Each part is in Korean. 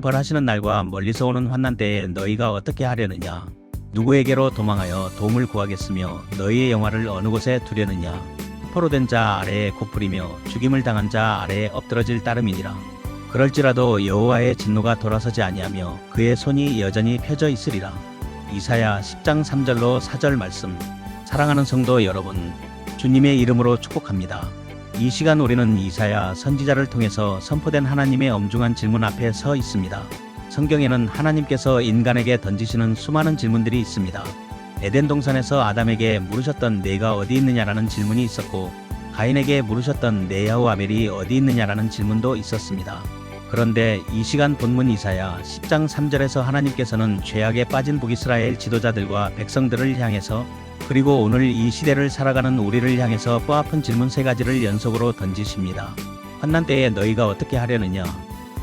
벌하시는 날과 멀리서 오는 환난 때에 너희가 어떻게 하려느냐? 누구에게로 도망하여 도움을 구하겠으며 너희의 영화를 어느 곳에 두려느냐? 포로된 자 아래에 고풀이며 죽임을 당한 자 아래에 엎드러질 따름이니라. 그럴지라도 여호와의 진노가 돌아서지 아니하며 그의 손이 여전히 펴져 있으리라. 이사야 10장 3절로 4절 말씀. 사랑하는 성도 여러분, 주님의 이름으로 축복합니다. 이 시간 우리는 이사야 선지자를 통해서 선포된 하나님의 엄중한 질문 앞에 서 있습니다. 성경에는 하나님께서 인간에게 던지시는 수많은 질문들이 있습니다. 에덴 동산에서 아담에게 물으셨던 내가 어디 있느냐라는 질문이 있었고, 가인에게 물으셨던 내 아우 아벨이 어디 있느냐라는 질문도 있었습니다. 그런데 이 시간 본문 이사야 10장 3절에서 하나님께서는 죄악에 빠진 북이스라엘 지도자들과 백성들을 향해서, 그리고 오늘 이 시대를 살아가는 우리를 향해서 뼈아픈 질문 3가지를 연속으로 던지십니다. 환난 때에 너희가 어떻게 하려느냐?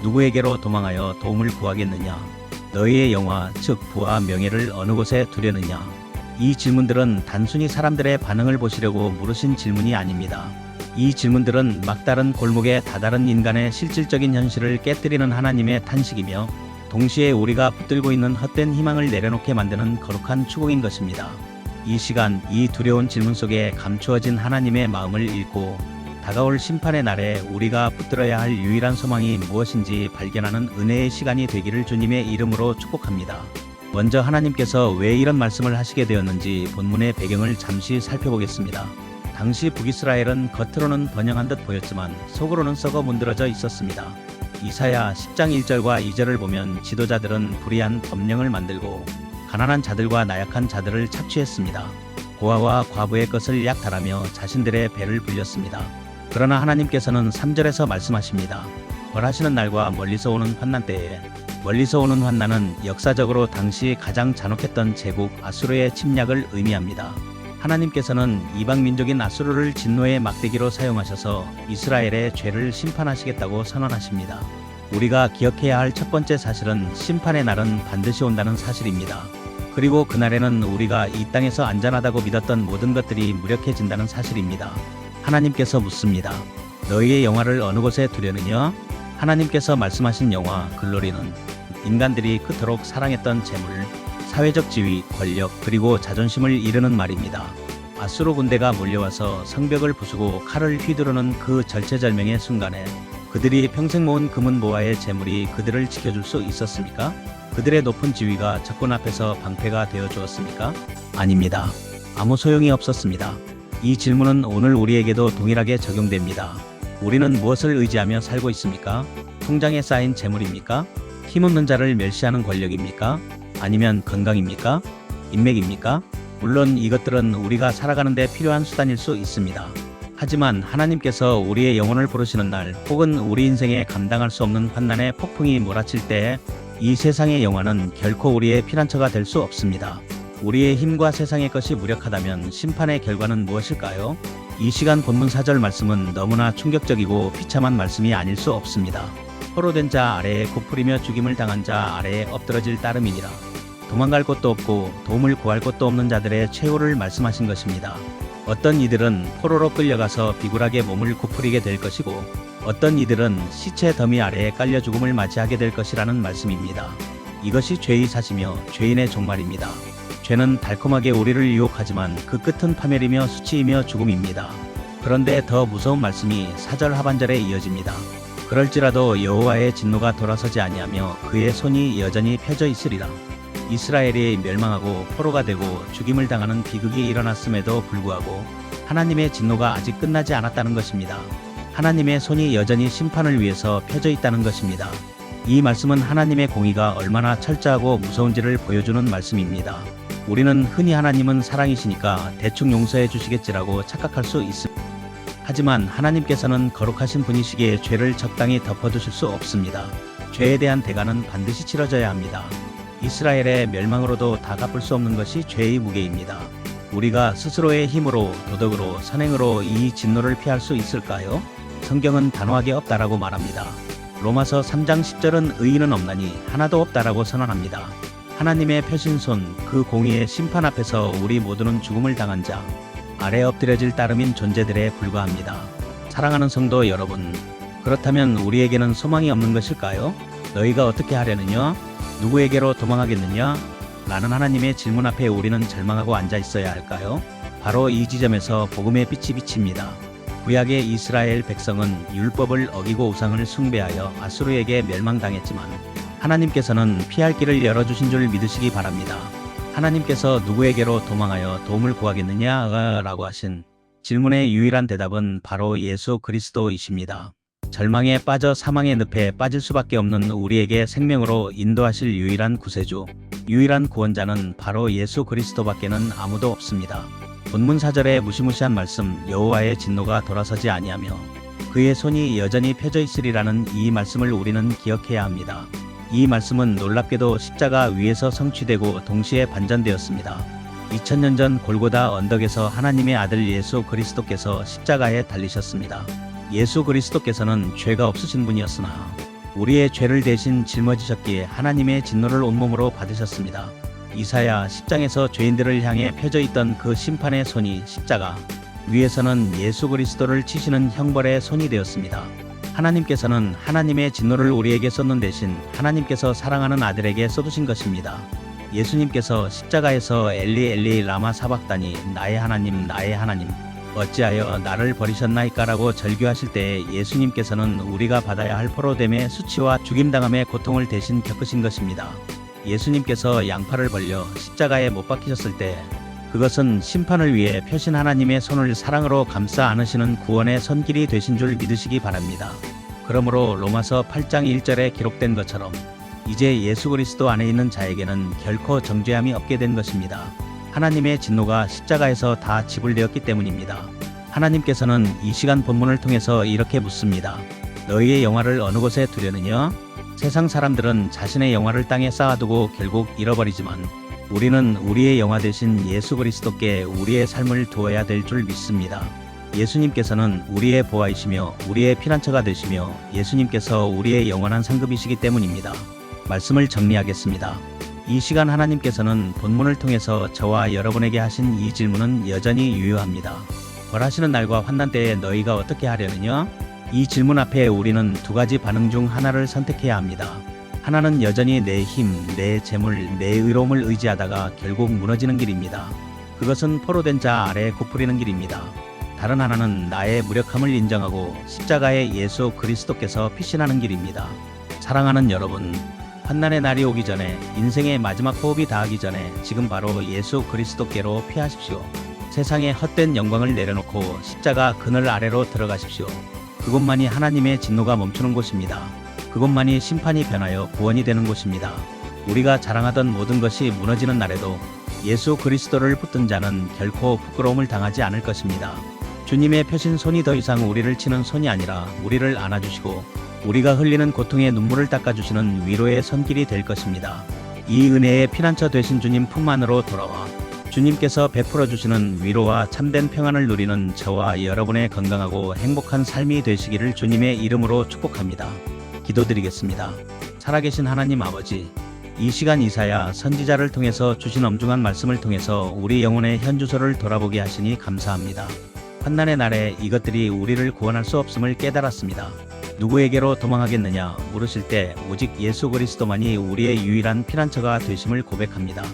누구에게로 도망하여 도움을 구하겠느냐? 너희의 영화, 즉 부와 명예를 어느 곳에 두려느냐? 이 질문들은 단순히 사람들의 반응을 보시려고 물으신 질문이 아닙니다. 이 질문들은 막다른 골목에 다다른 인간의 실질적인 현실을 깨뜨리는 하나님의 탄식이며, 동시에 우리가 붙들고 있는 헛된 희망을 내려놓게 만드는 거룩한 추궁인 것입니다. 이 시간 이 두려운 질문 속에 감추어진 하나님의 마음을 읽고 다가올 심판의 날에 우리가 붙들어야 할 유일한 소망이 무엇인지 발견하는 은혜의 시간이 되기를 주님의 이름으로 축복합니다. 먼저 하나님께서 왜 이런 말씀을 하시게 되었는지 본문의 배경을 잠시 살펴보겠습니다. 당시 북이스라엘은 겉으로는 번영한 듯 보였지만 속으로는 썩어 문드러져 있었습니다. 이사야 10장 1절과 2절을 보면 지도자들은 불의한 법령을 만들고 가난한 자들과 나약한 자들을 착취했습니다. 고아와 과부의 것을 약탈하며 자신들의 배를 불렸습니다. 그러나 하나님께서는 3절에서 말씀하십니다. 벌하시는 날과 멀리서 오는 환난 때에, 멀리서 오는 환난은 역사적으로 당시 가장 잔혹했던 제국 아수르의 침략을 의미합니다. 하나님께서는 이방 민족인 아수르를 진노의 막대기로 사용하셔서 이스라엘의 죄를 심판하시겠다고 선언하십니다. 우리가 기억해야 할 첫 번째 사실은 심판의 날은 반드시 온다는 사실입니다. 그리고 그날에는 우리가 이 땅에서 안전하다고 믿었던 모든 것들이 무력해진다는 사실입니다. 하나님께서 묻습니다. 너희의 영화를 어느 곳에 두려느냐? 하나님께서 말씀하신 영화, 글로리는 인간들이 그토록 사랑했던 재물, 사회적 지위, 권력, 그리고 자존심을 이르는 말입니다. 아수르 군대가 몰려와서 성벽을 부수고 칼을 휘두르는 그 절체절명의 순간에 그들이 평생 모은 금은 보화의 재물이 그들을 지켜줄 수 있었습니까? 그들의 높은 지위가 적군 앞에서 방패가 되어 주었습니까? 아닙니다. 아무 소용이 없었습니다. 이 질문은 오늘 우리에게도 동일하게 적용됩니다. 우리는 무엇을 의지하며 살고 있습니까? 통장에 쌓인 재물입니까? 힘없는 자를 멸시하는 권력입니까? 아니면 건강입니까? 인맥입니까? 물론 이것들은 우리가 살아가는 데 필요한 수단일 수 있습니다. 하지만 하나님께서 우리의 영혼을 부르시는 날, 혹은 우리 인생에 감당할 수 없는 환난의 폭풍이 몰아칠 때에 이 세상의 영화는 결코 우리의 피난처가 될 수 없습니다. 우리의 힘과 세상의 것이 무력하다면 심판의 결과는 무엇일까요? 이 시간 본문 4절 말씀은 너무나 충격적이고 비참한 말씀이 아닐 수 없습니다. 포로된 자 아래에 고풀이며 죽임을 당한 자 아래에 엎드러질 따름이니라. 도망갈 곳도 없고 도움을 구할 곳도 없는 자들의 최후를 말씀하신 것입니다. 어떤 이들은 포로로 끌려가서 비굴하게 몸을 굽부리게 될 것이고, 어떤 이들은 시체 더미 아래에 깔려 죽음을 맞이하게 될 것이라는 말씀입니다. 이것이 죄의 사시며 죄인의 종말입니다. 죄는 달콤하게 우리를 유혹하지만 그 끝은 파멸이며 수치이며 죽음입니다. 그런데 더 무서운 말씀이 4절 하반절에 이어집니다. 그럴지라도 여호와의 진노가 돌아서지 아니하며 그의 손이 여전히 펴져 있으리라. 이스라엘이 멸망하고 포로가 되고 죽임을 당하는 비극이 일어났음에도 불구하고 하나님의 진노가 아직 끝나지 않았다는 것입니다. 하나님의 손이 여전히 심판을 위해서 펴져 있다는 것입니다. 이 말씀은 하나님의 공의가 얼마나 철저하고 무서운지를 보여주는 말씀입니다. 우리는 흔히 하나님은 사랑이시니까 대충 용서해 주시겠지라고 착각할 수 있습니다. 하지만 하나님께서는 거룩하신 분이시기에 죄를 적당히 덮어두실 수 없습니다. 죄에 대한 대가는 반드시 치러져야 합니다. 이스라엘의 멸망으로도 다 갚을 수 없는 것이 죄의 무게입니다. 우리가 스스로의 힘으로, 도덕으로, 선행으로 이 진노를 피할 수 있을까요? 성경은 단호하게 없다라고 말합니다. 로마서 3장 10절은 의인은 없나니 하나도 없다라고 선언합니다. 하나님의 펴신 손, 그 공의의 심판 앞에서 우리 모두는 죽음을 당한 자, 아래 엎드려질 따름인 존재들에 불과합니다. 사랑하는 성도 여러분, 그렇다면 우리에게는 소망이 없는 것일까요? 너희가 어떻게 하려느냐? 누구에게로 도망하겠느냐? 라는 하나님의 질문 앞에 우리는 절망하고 앉아 있어야 할까요? 바로 이 지점에서 복음의 빛이 비칩니다. 구약의 이스라엘 백성은 율법을 어기고 우상을 숭배하여 아수르에게 멸망당했지만 하나님께서는 피할 길을 열어주신 줄 믿으시기 바랍니다. 하나님께서 누구에게로 도망하여 도움을 구하겠느냐? 라고 하신 질문의 유일한 대답은 바로 예수 그리스도이십니다. 절망에 빠져 사망의 늪에 빠질 수밖에 없는 우리에게 생명으로 인도하실 유일한 구세주, 유일한 구원자는 바로 예수 그리스도밖에는 아무도 없습니다. 본문 4절의 무시무시한 말씀, 여호와의 진노가 돌아서지 아니하며 그의 손이 여전히 펴져 있으리라는 이 말씀을 우리는 기억해야 합니다. 이 말씀은 놀랍게도 십자가 위에서 성취되고 동시에 반전되었습니다. 2000년 전 골고다 언덕에서 하나님의 아들 예수 그리스도께서 십자가에 달리셨습니다. 예수 그리스도께서는 죄가 없으신 분이었으나 우리의 죄를 대신 짊어지셨기에 하나님의 진노를 온몸으로 받으셨습니다. 이사야 10장에서 죄인들을 향해 펴져 있던 그 심판의 손이 십자가 위에서는 예수 그리스도를 치시는 형벌의 손이 되었습니다. 하나님께서는 하나님의 진노를 우리에게 쏟는 대신 하나님께서 사랑하는 아들에게 쏟으신 것입니다. 예수님께서 십자가에서 엘리 엘리 라마 사박다니 나의 하나님 어찌하여 나를 버리셨나이까라고 절규하실 때에 예수님께서는 우리가 받아야 할 포로됨의 수치와 죽임당함의 고통을 대신 겪으신 것입니다. 예수님께서 양팔을 벌려 십자가에 못 박히셨을 때 그것은 심판을 위해 펴신 하나님의 손을 사랑으로 감싸 안으시는 구원의 손길이 되신 줄 믿으시기 바랍니다. 그러므로 로마서 8장 1절에 기록된 것처럼 이제 예수 그리스도 안에 있는 자에게는 결코 정죄함이 없게 된 것입니다. 하나님의 진노가 십자가에서 다 지불되었기 때문입니다. 하나님께서는 이 시간 본문을 통해서 이렇게 묻습니다. 너희의 영화를 어느 곳에 두려느냐? 세상 사람들은 자신의 영화를 땅에 쌓아두고 결국 잃어버리지만 우리는 우리의 영화 대신 예수 그리스도께 우리의 삶을 두어야 될 줄 믿습니다. 예수님께서는 우리의 보아이시며 우리의 피난처가 되시며 예수님께서 우리의 영원한 상급이시기 때문입니다. 말씀을 정리하겠습니다. 이 시간 하나님께서는 본문을 통해서 저와 여러분에게 하신 이 질문은 여전히 유효합니다. 벌하시는 날과 환난 때에 너희가 어떻게 하려느냐? 이 질문 앞에 우리는 두 가지 반응 중 하나를 선택해야 합니다. 하나는 여전히 내 힘, 내 재물, 내 의로움을 의지하다가 결국 무너지는 길입니다. 그것은 포로된 자 아래 굽부리는 길입니다. 다른 하나는 나의 무력함을 인정하고 십자가의 예수 그리스도께서 피신하는 길입니다. 사랑하는 여러분, 환난의 날이 오기 전에 인생의 마지막 호흡이 닿기 전에 지금 바로 예수 그리스도께로 피하십시오. 세상의 헛된 영광을 내려놓고 십자가 그늘 아래로 들어가십시오. 그곳만이 하나님의 진노가 멈추는 곳입니다. 그곳만이 심판이 변하여 구원이 되는 곳입니다. 우리가 자랑하던 모든 것이 무너지는 날에도 예수 그리스도를 붙든 자는 결코 부끄러움을 당하지 않을 것입니다. 주님의 펴신 손이 더 이상 우리를 치는 손이 아니라 우리를 안아주시고 우리가 흘리는 고통의 눈물을 닦아주시는 위로의 손길이 될 것입니다. 이 은혜의 피난처 되신 주님 품 안으로 돌아와 주님께서 베풀어 주시는 위로와 참된 평안을 누리는 저와 여러분의 건강하고 행복한 삶이 되시기를 주님의 이름으로 축복합니다. 기도드리겠습니다. 살아계신 하나님 아버지, 이 시간 이사야 선지자를 통해서 주신 엄중한 말씀을 통해서 우리 영혼의 현주소를 돌아보게 하시니 감사합니다. 환난의 날에 이것들이 우리를 구원할 수 없음을 깨달았습니다. 누구에게로 도망하겠느냐 물으실 때 오직 예수 그리스도만이 우리의 유일한 피난처가 되심을 고백합니다.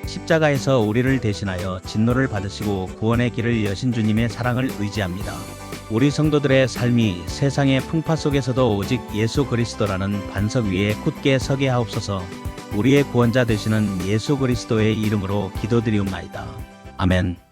십자가에서 우리를 대신하여 진노를 받으시고 구원의 길을 여신 주님의 사랑을 의지합니다. 우리 성도들의 삶이 세상의 풍파 속에서도 오직 예수 그리스도라는 반석 위에 굳게 서게 하옵소서. 우리의 구원자 되시는 예수 그리스도의 이름으로 기도드리옵나이다. 아멘.